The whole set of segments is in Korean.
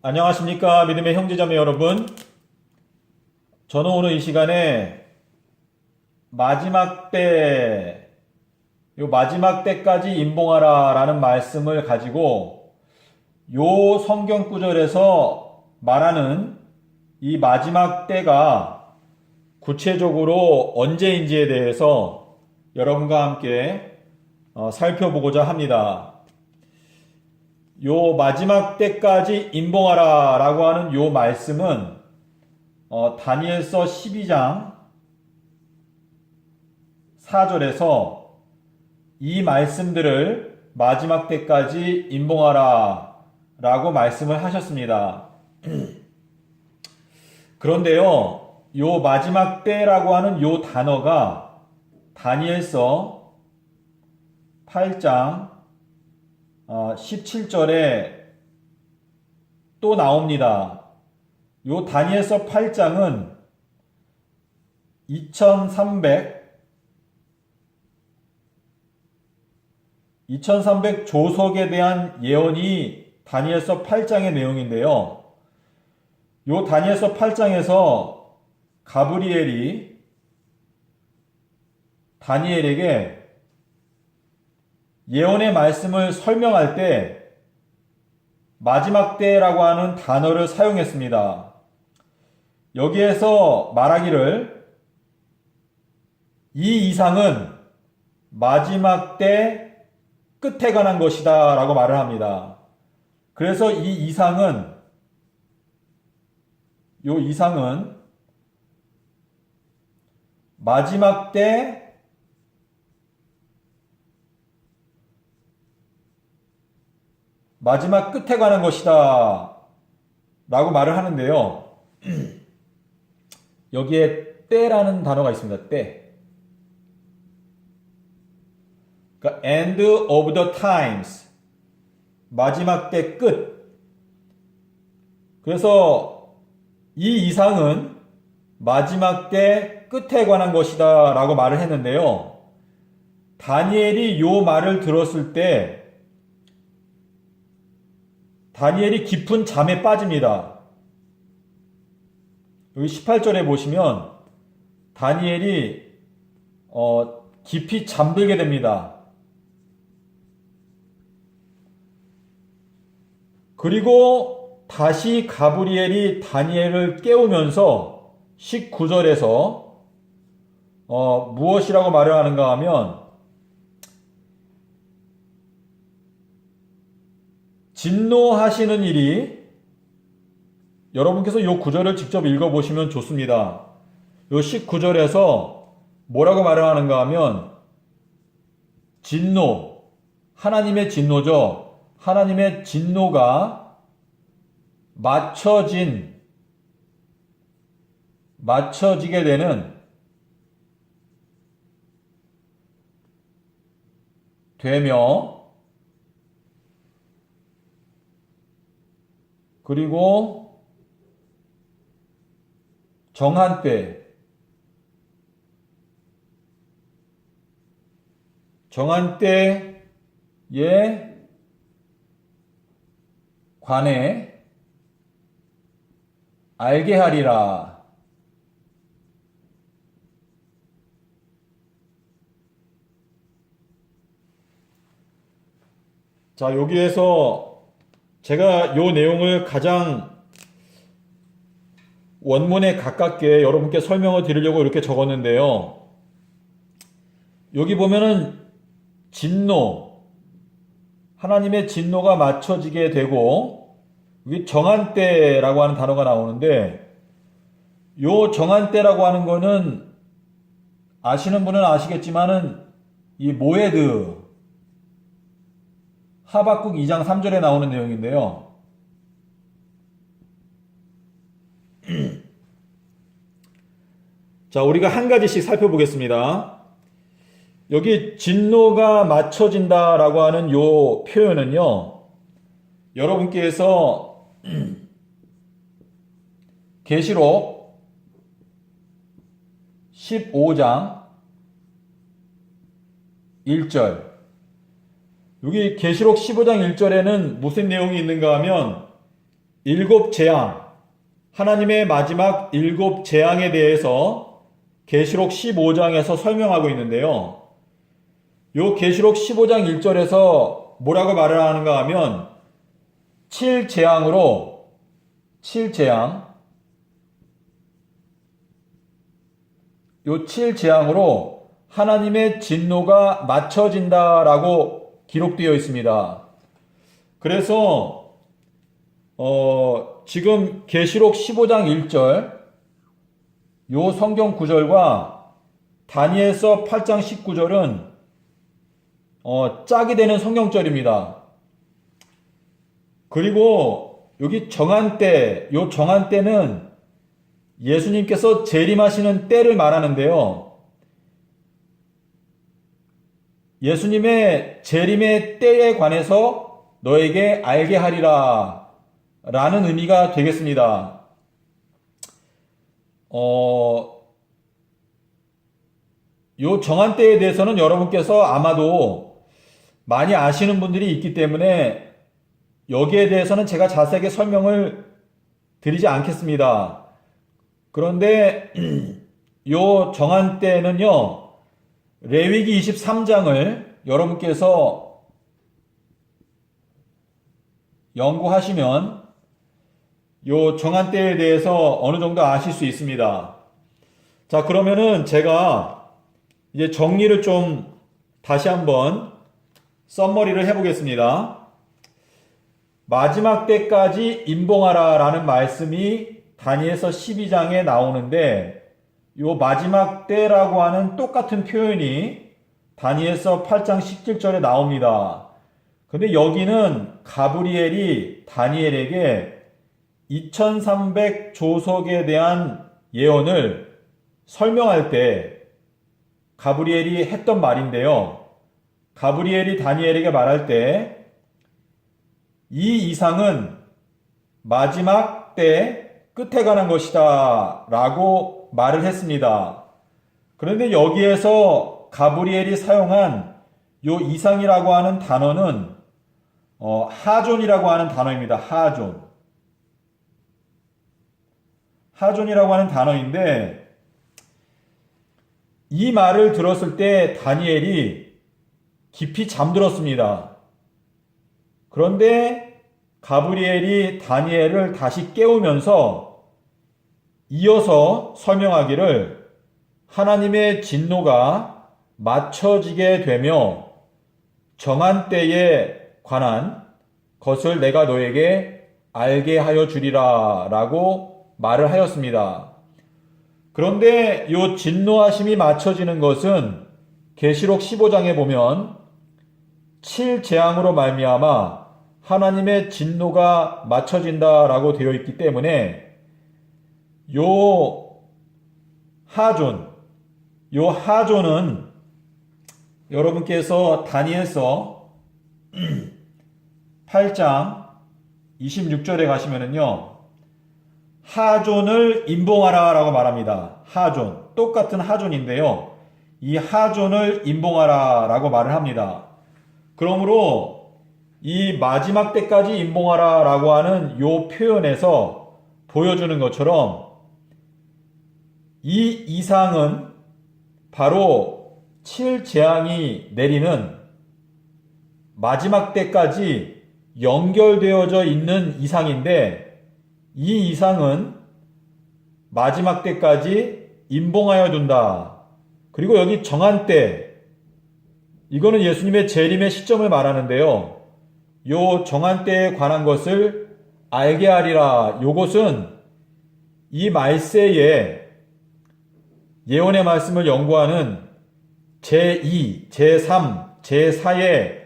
안녕하십니까 믿음의 형제자매 여러분. 저는 오늘 이 시간에 마지막 때까지 임봉하라 라는 말씀을 가지고 요 성경 구절에서 말하는 이 마지막 때가 구체적으로 언제인지에 대해서 여러분과 함께 살펴보고자 합니다. 요 마지막 때까지 임봉하라 라고 하는 요 말씀은 다니엘서 12장 4절에서 이 말씀들을 마지막 때까지 임봉하라 라고 말씀을 하셨습니다. 그런데요, 요 마지막 때라고 하는 요 단어가 다니엘서 8장 17절에 또 나옵니다. 요 다니엘서 8장은 2300 조석에 대한 예언이 다니엘서 8장의 내용인데요. 요 다니엘서 8장에서 가브리엘이 다니엘에게 예언의 말씀을 설명할 때 마지막 때라고 하는 단어를 사용했습니다. 여기에서 말하기를 이 이상은 마지막 때 끝에 관한 것이다 라고 말을 합니다. 그래서 요 이상은 마지막 때 마지막 끝에 관한 것이다 라고 말을 하는데요. 여기에 때라는 단어가 있습니다. 때. 그러니까 end of the times. 마지막 때 끝. 그래서 이 이상은 마지막 때 끝에 관한 것이다 라고 말을 했는데요. 다니엘이 요 말을 들었을 때 다니엘이 깊은 잠에 빠집니다. 여기 18절에 보시면 다니엘이 깊이 잠들게 됩니다. 그리고 다시 가브리엘이 다니엘을 깨우면서 19절에서 무엇이라고 말을 하는가 하면 진노하시는 일이, 여러분께서 이 구절을 직접 읽어보시면 좋습니다. 이 19절에서 뭐라고 말을 하는가 하면 진노, 하나님의 진노죠. 하나님의 진노가 맞춰지게 되며 그리고 정한 때에 관해 알게 하리라. 자, 여기에서 제가 요 내용을 가장 원문에 가깝게 여러분께 설명을 드리려고 이렇게 적었는데요. 여기 보면은 진노, 하나님의 진노가 맞춰지게 되고 여기 정한 때라고 하는 단어가 나오는데 요 정한 때라고 하는 거는 아시는 분은 아시겠지만은 이 모에드 하박국 2장 3절에 나오는 내용인데요. 자, 우리가 한 가지씩 살펴보겠습니다. 여기 진노가 맞춰진다라고 하는 요 표현은요. 여러분께서 계시록 15장 1절, 여기 계시록 15장 1절에는 무슨 내용이 있는가 하면 일곱 재앙, 하나님의 마지막 일곱 재앙에 대해서 계시록 15장에서 설명하고 있는데요. 요 계시록 15장 1절에서 뭐라고 말을 하는가 하면 7재앙으로 요 7재앙으로 하나님의 진노가 맞춰진다라고 기록되어 있습니다. 그래서 지금 계시록 15장 1절 요 성경 구절과 다니엘서 8장 19절은 짝이 되는 성경절입니다. 그리고 여기 정한때, 요 정한때는 예수님께서 재림하시는 때를 말하는데요. 예수님의 재림의 때에 관해서 너에게 알게 하리라 라는 의미가 되겠습니다. 요 정한때에 대해서는 여러분께서 아마도 많이 아시는 분들이 있기 때문에 여기에 대해서는 제가 자세하게 설명을 드리지 않겠습니다. 그런데 요 정한때는요, 레위기 23장을 여러분께서 연구하시면 요 정한때에 대해서 어느 정도 아실 수 있습니다. 자, 그러면은 제가 이제 정리를 좀 다시 한번 썸머리를 해보겠습니다. 마지막 때까지 임봉하라 라는 말씀이 다니엘서 12장에 나오는데, 요 마지막 때라고 하는 똑같은 표현이 다니엘서 8장 17절에 나옵니다. 근데 여기는 가브리엘이 다니엘에게 2300 조석에 대한 예언을 설명할 때 가브리엘이 했던 말인데요. 가브리엘이 다니엘에게 말할 때 이 이상은 마지막 때 끝에 관한 것이다 라고 말을 했습니다. 그런데 여기에서 가브리엘이 사용한 요 이상이라고 하는 단어는 하존이라고 하는 단어입니다. 하존이라고 하는 단어인데, 이 말을 들었을 때 다니엘이 깊이 잠들었습니다. 그런데 가브리엘이 다니엘을 다시 깨우면서 이어서 설명하기를 하나님의 진노가 맞춰지게 되며 정한 때에 관한 것을 내가 너에게 알게 하여 주리라 라고 말을 하였습니다. 그런데 이 진노하심이 맞춰지는 것은 계시록 15장에 보면 7재앙으로 말미암아 하나님의 진노가 맞춰진다라고 되어 있기 때문에 요 하존은 여러분께서 다니엘서 8장 26절에 가시면은요, 하존을 임봉하라 라고 말합니다. 하존, 똑같은 하존인데요, 이 하존을 임봉하라 라고 말을 합니다. 그러므로 이 마지막 때까지 임봉하라 라고 하는 요 표현에서 보여주는 것처럼 이 이상은 바로 7재앙이 내리는 마지막 때까지 연결되어져 있는 이상인데, 이 이상은 마지막 때까지 임봉하여 둔다. 그리고 여기 정한 때, 이거는 예수님의 재림의 시점을 말하는데요. 요 정한 때에 관한 것을 알게 하리라. 요것은 이 말세에 예언의 말씀을 연구하는 제2, 제3, 제4의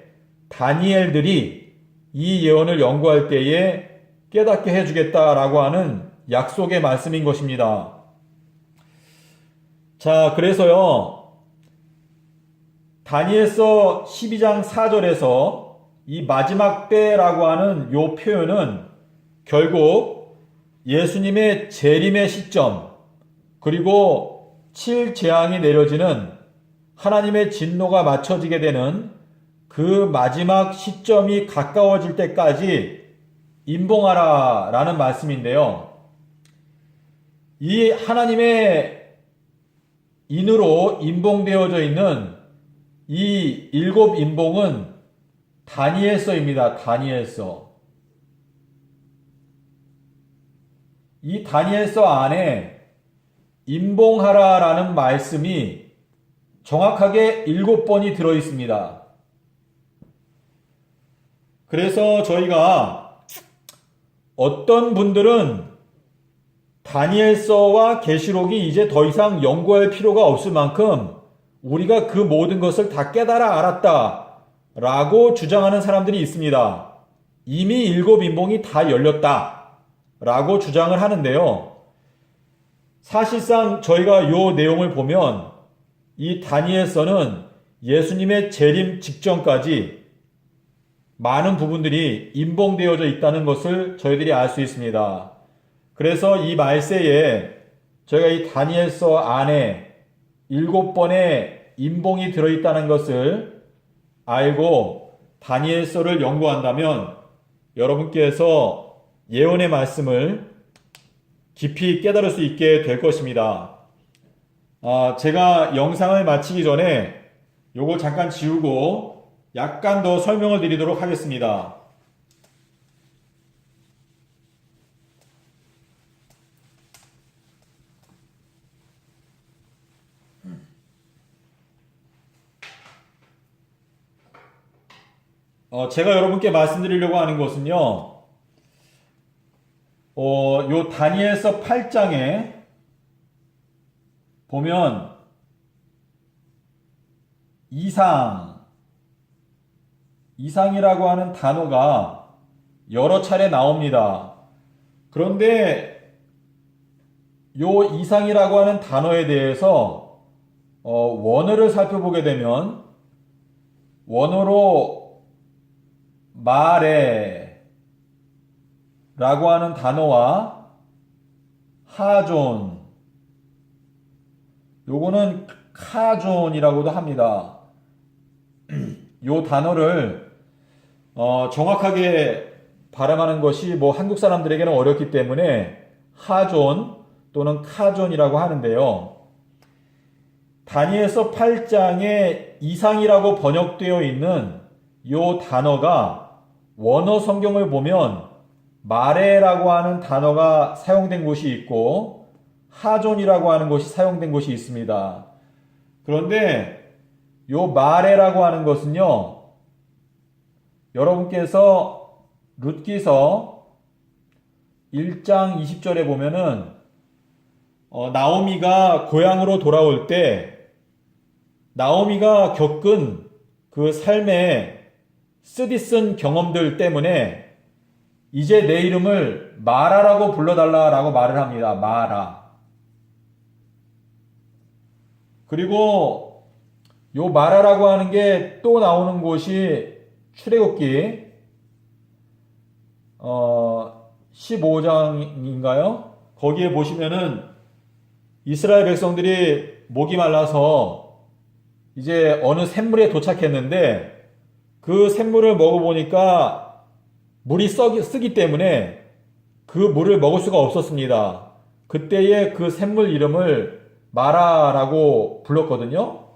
다니엘들이 이 예언을 연구할 때에 깨닫게 해주겠다라고 하는 약속의 말씀인 것입니다. 자, 그래서요, 다니엘서 12장 4절에서 이 마지막 때라고 하는 요 표현은 결국 예수님의 재림의 시점, 그리고 7재앙이 내려지는 하나님의 진노가 맞춰지게 되는 그 마지막 시점이 가까워질 때까지 임봉하라 라는 말씀인데요. 이 하나님의 인으로 임봉되어져 있는 이 7 임봉은 다니엘서입니다. 다니엘서. 이 다니엘서 안에 임봉하라라는 말씀이 정확하게 7번이 들어 있습니다. 그래서 저희가 어떤 분들은 다니엘서와 계시록이 이제 더 이상 연구할 필요가 없을 만큼 우리가 그 모든 것을 다 깨달아 알았다 라고 주장하는 사람들이 있습니다. 이미 7 임봉이 다 열렸다 라고 주장을 하는데요. 사실상 저희가 이 내용을 보면 이 다니엘서는 예수님의 재림 직전까지 많은 부분들이 임봉되어져 있다는 것을 저희들이 알 수 있습니다. 그래서 이 말세에 저희가 이 다니엘서 안에 7번의 임봉이 들어있다는 것을 알고 다니엘서를 연구한다면 여러분께서 예언의 말씀을 깊이 깨달을 수 있게 될 것입니다. 제가 영상을 마치기 전에 요거 잠깐 지우고 약간 더 설명을 드리도록 하겠습니다. 제가 여러분께 말씀드리려고 하는 것은요, 요 다니엘서 8장에 보면 이상이라고 하는 단어가 여러 차례 나옵니다. 그런데 요 이상이라고 하는 단어에 대해서 원어를 살펴보게 되면 원어로 마레 라고 하는 단어와 하존, 요거는 카존이라고도 합니다. 요 단어를 정확하게 발음하는 것이 한국 사람들에게는 어렵기 때문에 하존 또는 카존이라고 하는데요. 다니엘서 8장에 이상이라고 번역되어 있는 요 단어가 원어 성경을 보면 마레라고 하는 단어가 사용된 곳이 있고 하존이라고 하는 것이 사용된 곳이 있습니다. 그런데 요 마레라고 하는 것은요, 여러분께서 룻기서 1장 20절에 보면은 나오미가 고향으로 돌아올 때 나오미가 겪은 그 삶의 쓰디쓴 경험들 때문에 이제 내 이름을 마라라고 불러달라라고 말을 합니다. 마라. 그리고 요 마라라고 하는 게 또 나오는 곳이 출애굽기 15장인가요? 거기에 보시면은 이스라엘 백성들이 목이 말라서 이제 어느 샘물에 도착했는데 그 샘물을 먹어보니까 물이 쓰기 때문에 그 물을 먹을 수가 없었습니다. 그때의 그 샘물 이름을 마라라고 불렀거든요.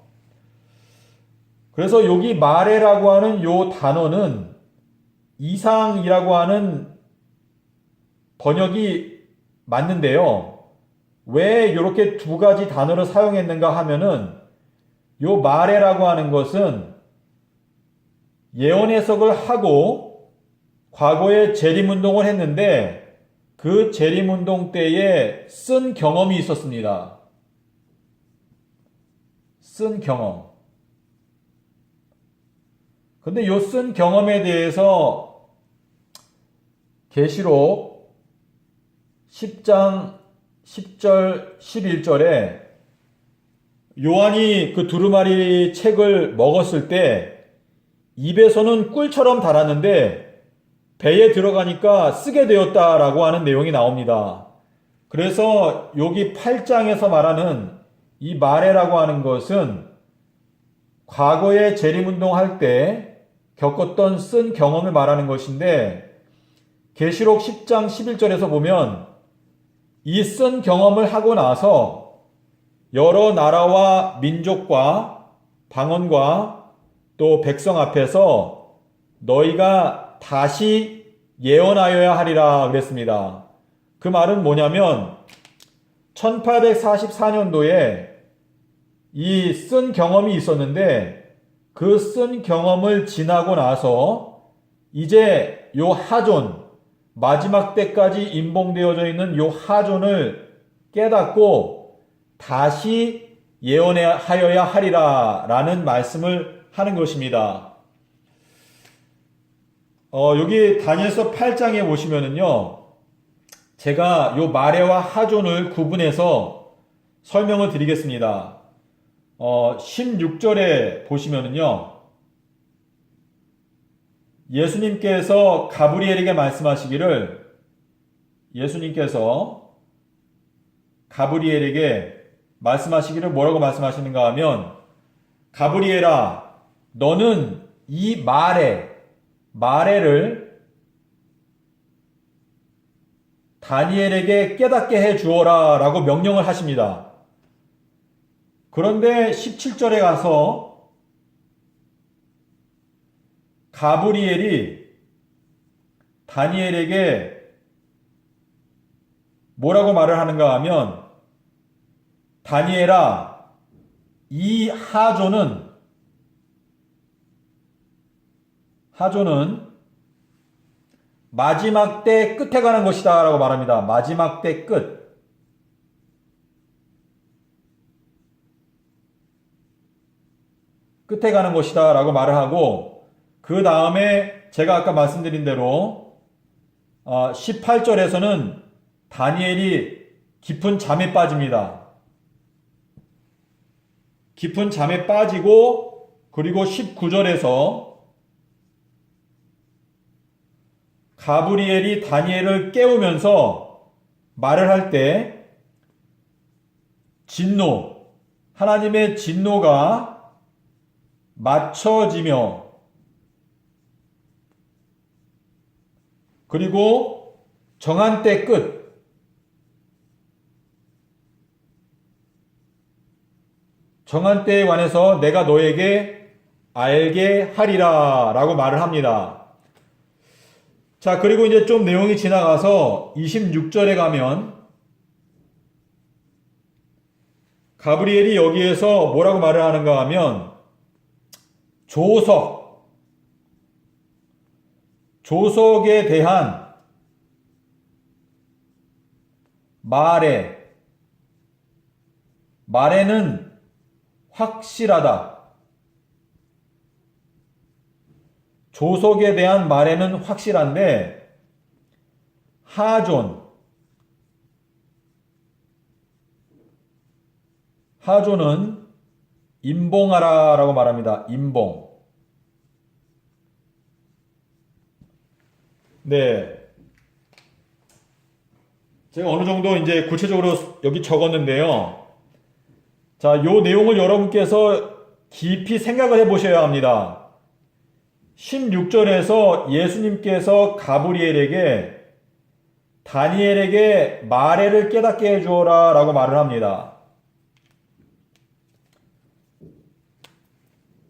그래서 여기 마레라고 하는 요 단어는 이상이라고 하는 번역이 맞는데요. 왜 이렇게 두 가지 단어를 사용했는가 하면은 요 마레라고 하는 것은 예언 해석을 하고 과거에 재림운동을 했는데 그 재림운동 때에 쓴 경험이 있었습니다. 쓴 경험. 근데 요 쓴 경험에 대해서 계시록 10장 10절 11절에 요한이 그 두루마리 책을 먹었을 때 입에서는 꿀처럼 달았는데 배에 들어가니까 쓰게 되었다라고 하는 내용이 나옵니다. 그래서 여기 8장에서 말하는 이 마레라고 하는 것은 과거에 재림운동할 때 겪었던 쓴 경험을 말하는 것인데 계시록 10장 11절에서 보면 이 쓴 경험을 하고 나서 여러 나라와 민족과 방언과 또 백성 앞에서 너희가 다시 예언하여야 하리라 그랬습니다. 그 말은 뭐냐면 1844년도에 이 쓴 경험이 있었는데 그 쓴 경험을 지나고 나서 이제 요 하존, 마지막 때까지 임봉되어져 있는 요 하존을 깨닫고 다시 예언하여야 하리라 라는 말씀을 하는 것입니다. 여기 다니엘서 8장에 보시면은요, 제가 요 마레와 하존을 구분해서 설명을 드리겠습니다. 16절에 보시면은요, 예수님께서 가브리엘에게 말씀하시기를, 뭐라고 말씀하시는가 하면, 가브리엘아, 너는 이 마레를 다니엘에게 깨닫게 해 주어라 라고 명령을 하십니다. 그런데 17절에 가서 가브리엘이 다니엘에게 뭐라고 말을 하는가 하면, 다니엘아, 이 하존은 마지막 때 끝에 가는 것이다 라고 말합니다. 마지막 때 끝. 끝에 가는 것이다 라고 말을 하고, 그 다음에 제가 아까 말씀드린 대로 18절에서는 다니엘이 깊은 잠에 빠집니다. 깊은 잠에 빠지고, 그리고 19절에서 가브리엘이 다니엘을 깨우면서 말을 할 때 하나님의 진노가 맞춰지며, 그리고 정한 때 끝, 정한 때에 관해서 내가 너에게 알게 하리라 라고 말을 합니다. 자, 그리고 이제 좀 내용이 지나가서 26절에 가면 가브리엘이 여기에서 뭐라고 말을 하는가 하면, 조석에 대한 마레는 확실하다. 조석에 대한 마레는 확실한데, 하존은 임봉하라 라고 말합니다. 임봉. 네. 제가 어느 정도 이제 구체적으로 여기 적었는데요. 자, 요 내용을 여러분께서 깊이 생각을 해 보셔야 합니다. 16절에서 예수님께서 가브리엘에게 다니엘에게 마레를 깨닫게 해주어라 라고 말을 합니다.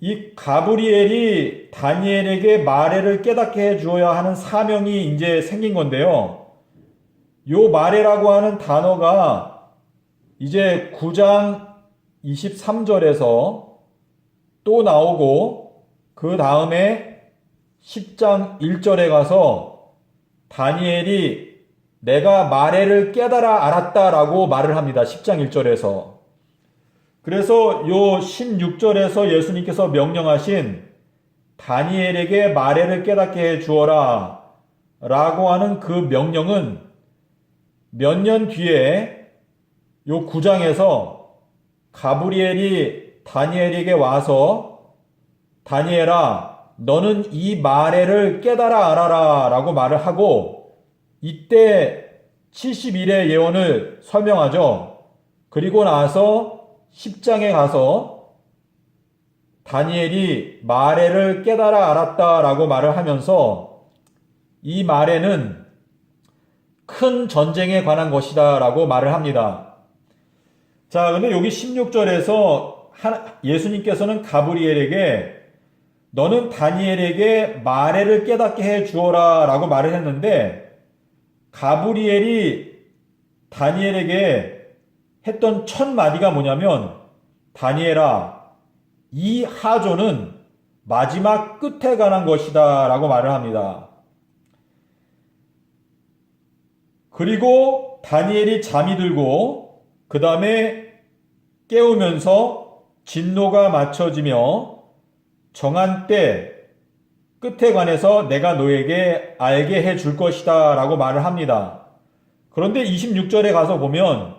이 가브리엘이 다니엘에게 마레를 깨닫게 해주어야 하는 사명이 이제 생긴 건데요. 요 마레라고 하는 단어가 이제 9장 23절에서 또 나오고, 그 다음에 10장 1절에 가서 다니엘이 내가 마레를 깨달아 알았다라고 말을 합니다. 10장 1절에서. 그래서 요 16절에서 예수님께서 명령하신 다니엘에게 마레를 깨닫게 해 주어라 라고 하는 그 명령은 몇 년 뒤에 요 9장에서 가브리엘이 다니엘에게 와서 다니엘아, 너는 이 마레를 깨달아 알아라 라고 말을 하고, 이때 70일의 예언을 설명하죠. 그리고 나서 10장에 가서 다니엘이 마레를 깨달아 알았다 라고 말을 하면서, 이 마레는 큰 전쟁에 관한 것이다 라고 말을 합니다. 자, 근데 여기 16절에서 예수님께서는 가브리엘에게 너는 다니엘에게 마레를 깨닫게 해 주어라 라고 말을 했는데, 가브리엘이 다니엘에게 했던 첫 마디가 뭐냐면, 다니엘아, 이 하조는 마지막 끝에 관한 것이다 라고 말을 합니다. 그리고 다니엘이 잠이 들고 그 다음에 깨우면서 진노가 맞춰지며 정한 때 끝에 관해서 내가 너에게 알게 해 줄 것이다 라고 말을 합니다. 그런데 26절에 가서 보면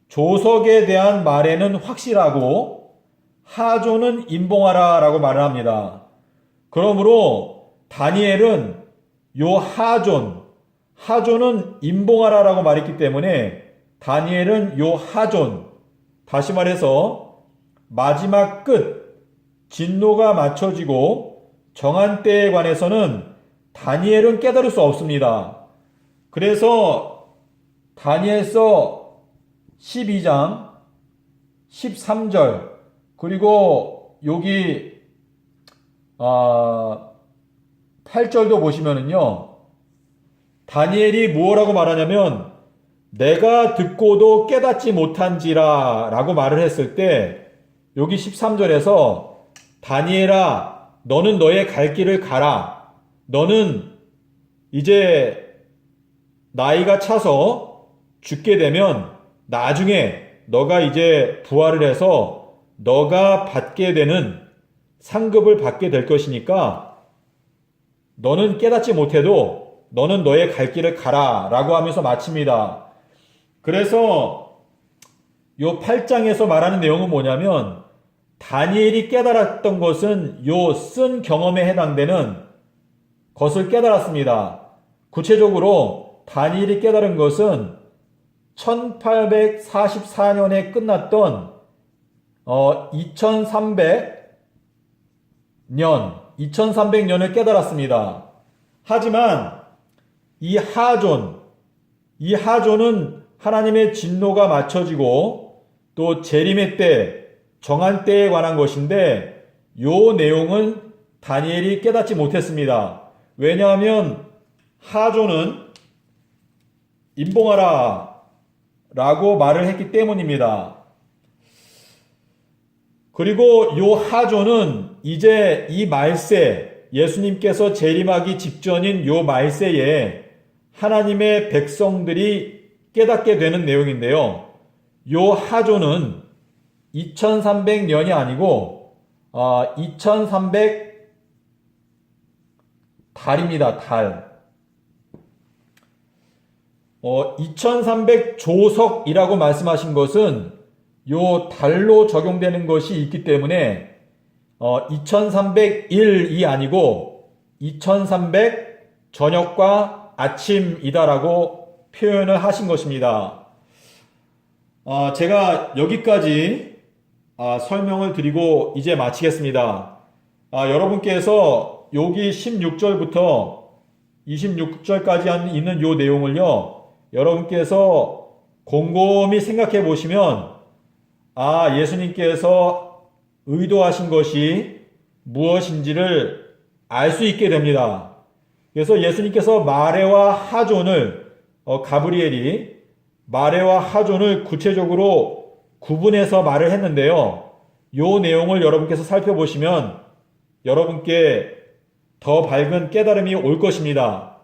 조석에 대한 말에는 확실하고 하조는 임봉하라 라고 말을 합니다. 그러므로 다니엘은 요 하조는 임봉하라 라고 말했기 때문에 다니엘은 요 하존, 다시 말해서 마지막 끝, 진노가 맞춰지고 정한 때에 관해서는 다니엘은 깨달을 수 없습니다. 그래서 다니엘서 12장 13절 그리고 여기 8절도 보시면은요, 다니엘이 뭐라고 말하냐면 내가 듣고도 깨닫지 못한지라 라고 말을 했을 때, 여기 13절에서 다니엘아 너는 너의 갈 길을 가라. 너는 이제 나이가 차서 죽게 되면 나중에 너가 이제 부활을 해서 너가 받게 되는 상급을 받게 될 것이니까 너는 깨닫지 못해도 너는 너의 갈 길을 가라 라고 하면서 마칩니다. 그래서 요 8장에서 말하는 내용은 뭐냐면, 다니엘이 깨달았던 것은 요 쓴 경험에 해당되는 것을 깨달았습니다. 구체적으로 다니엘이 깨달은 것은 1844년에 끝났던 2300년을 깨달았습니다. 하지만 이 하존은 하나님의 진노가 맞춰지고 또 재림의 때, 정한 때에 관한 것인데, 요 내용은 다니엘이 깨닫지 못했습니다. 왜냐하면 하존은 임봉하라 라고 말을 했기 때문입니다. 그리고 요 하존은 이제 이 말세, 예수님께서 재림하기 직전인 요 말세에 하나님의 백성들이 깨닫게 되는 내용인데요. 요 하존은 2300년이 아니고 2300 달입니다. 달. 2300 조석이라고 말씀하신 것은 요 달로 적용되는 것이 있기 때문에 2301이 아니고 2300 저녁과 아침이다라고 표현을 하신 것입니다. 제가 여기까지 설명을 드리고 이제 마치겠습니다. 여러분께서 여기 16절부터 26절까지 있는 요 내용을요, 여러분께서 곰곰이 생각해 보시면 예수님께서 의도하신 것이 무엇인지를 알 수 있게 됩니다. 그래서 예수님께서 마레와 하존을 가브리엘이 마레와 하존을 구체적으로 구분해서 말을 했는데요. 요 내용을 여러분께서 살펴보시면 여러분께 더 밝은 깨달음이 올 것입니다.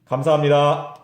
감사합니다.